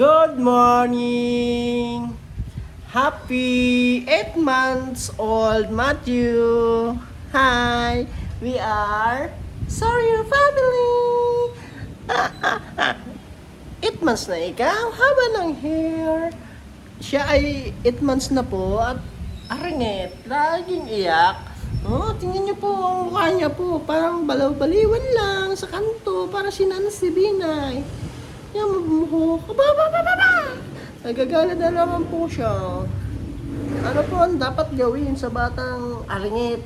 Good morning! Happy 8 months old Matthew! Hi! We are Sorry Your Family! 8 months na ikaw? Haba ng hair! Siya ay 8 months na po at aringit, laging iyak. Oh, tingnan niyo po ang mukha niya po, parang balaw-baliwan lang sa kanto, para si Nancy Binay. Yan, mabuhok. Nagagala na naman po siya. Ano po ang dapat gawin sa batang aringit?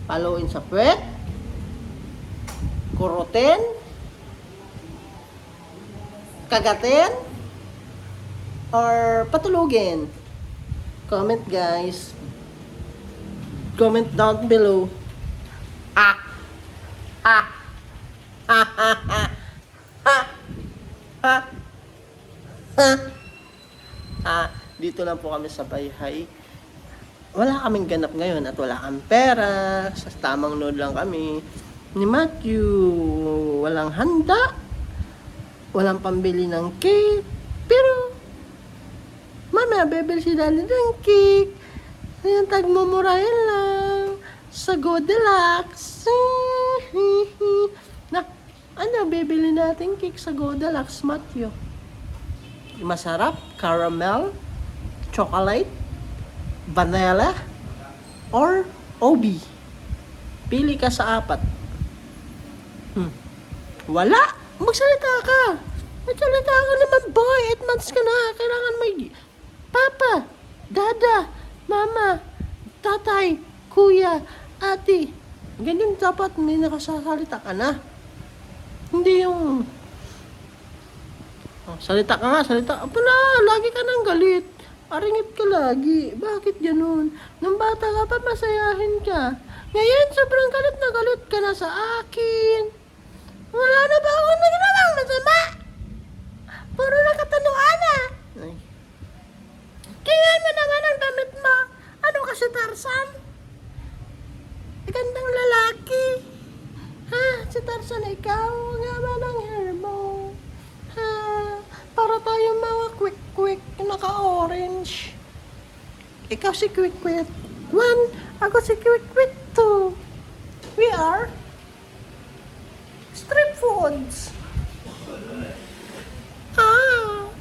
Paluin sa puwet? Kurutin? Kagatin? Or patulugin? Comment guys. Comment down below. Ah! Ah! Ah! Ah! Ah! Ah! Ha? Ha? Dito lang po kami sa bayhay. Wala kaming ganap ngayon at wala kang pera. Sa tamang load lang kami. Ni Matthew, walang handa. Walang pambili ng cake. Pero, mamaya bebel si Daddy ng cake. Ayan, tagmumurahin lang. Sa Goldilocks. Na, ano, bibili natin cake sa Goldilocks, Matthew? Masarap, caramel, chocolate, vanilla, or OB. Pili ka sa apat. Wala! Magsalita ka! Magsalita ka naman, boy! 8 months ka na! Kailangan may papa, dada, mama, tatay, kuya, ate. Ganyan dapat may nakasasalita ka na. Hindi yung salita ka nga, salita. Pala, lagi ka nang galit. Aringit ka lagi. Bakit ganun? Nung bata ka pa, masayahin ka. Ngayon, sobrang galit ka na sa akin. Wala na ba akong nagawang masama? Puro nakatanuan na. Kaya mo naman ang damit mo. Ano kasi Tarzan? Gandang lalaki. Ha? Si Tarzan, ikaw nga ba ng hair mo? Ha? Para tayo mga quick naka-orange. Ikaw si quick 1, ako si quick 2. We are street foods.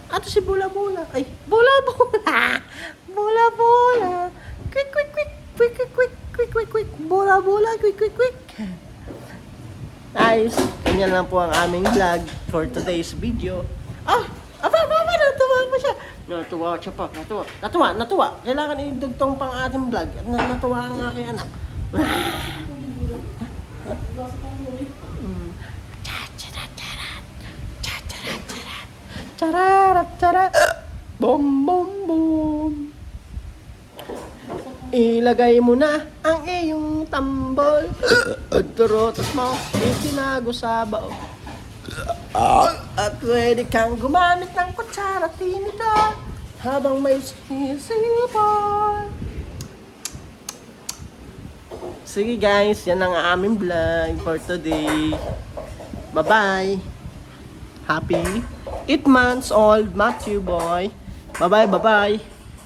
Ato si Bula-Bula. Ay, Bula-Bula. Bula-Bula. Quick. Bula-Bula, quick. Guys, ganyan lang po ang aming vlog for today's video. Natuwa pa siya. Natuwa siya pa. Natuwa. Kailangan idugtong pang ating vlog. Natuwa ang aking anak. Charat. Bom. Ilagay mo na ang iyong tambol. Turotos mo, itinago sa bao. At pwede kang gumamit ng kutsara tinida habang may sisipan. Sige guys, yan ang aming vlog for today. Bye-bye. Happy 8 months old Matthew boy. Bye-bye.